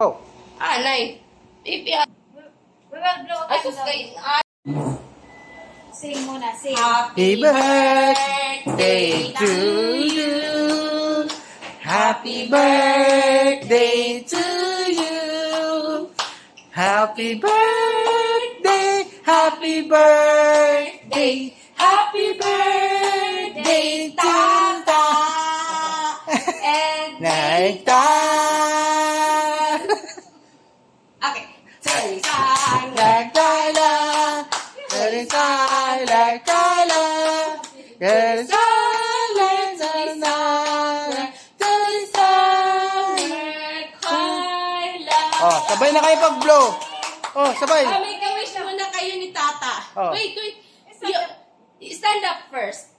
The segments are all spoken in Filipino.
Oh. Nay. Baby, We will blow ay, candles. Sing muna, sing. Happy birthday to you. Happy birthday to you. Happy birthday, happy birthday, happy birthday, Tata. And Naita. okay. Say, Like Tyler, very sad, like Tyler, very sad, like Tyler, very sad. Oh, sabay na kayo pag-blow. Oh, sabay. May ka-wish muna kayo ni Tata. Oh. Wait. You stand up first.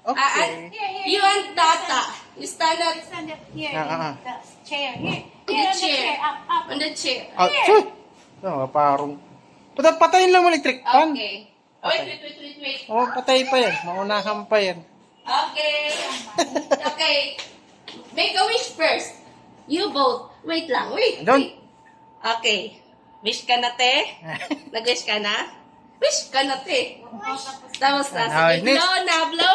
Okay. You and Tata. You stand up Stand up here Ah, in the chair. Here. in Here the on the chair. chair. Up. On the chair. Oh, sure. Oh, parang. Patayin lang mo electric fan. Okay. Wait. Oh, patay pa yan. Maunahan pa yan. Okay. Okay. Make a wish first. You both. Wait lang. Wait. Don't. Okay. Wish ka na, te? Nag-wish ka na? Wish ka na, te. Tapos na. Sige, blow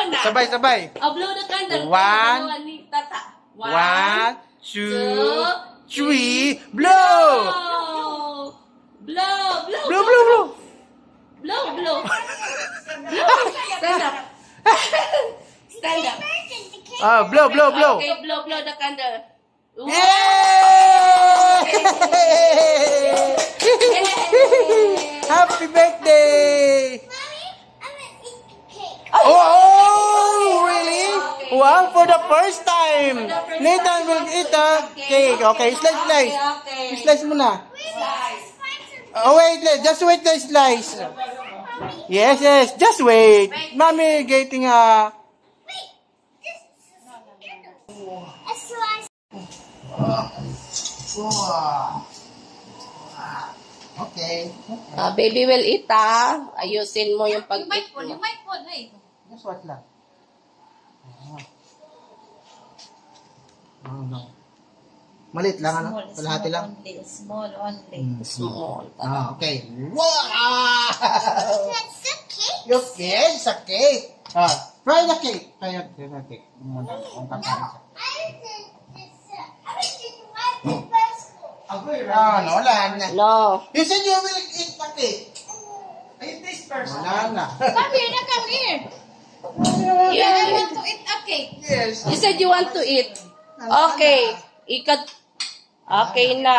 na. Sabay. Oh, blow the candle. One. Blow ni Tata. 1, 2, 3, blow! Blow. Stand up. Stand up. Oh, blow. Okay, blow the candle. Yay! Happy birthday! Oh, really? Wow, for the first time! Nathan will eat a cake. Okay, slice. Okay. Slice muna. Oh, wait, just wait the slice. Yes, just wait. Mommy getting a... Okay. Baby will eat, ayusin mo yung pag-eat mo. You might put, hey. Just what lang. No. Malit lang, ano? Kalahati lang. Small only. Small. Okay. Wow! Okay, it's a cake. Try the cake. Try the cake. Muna, kung kakain siya. No, wala na. No. You said you will eat the cake. Eat this first. Wala na. Come here. You, I want to eat a cake. Yes. you said you want to eat. Okay. Okay na.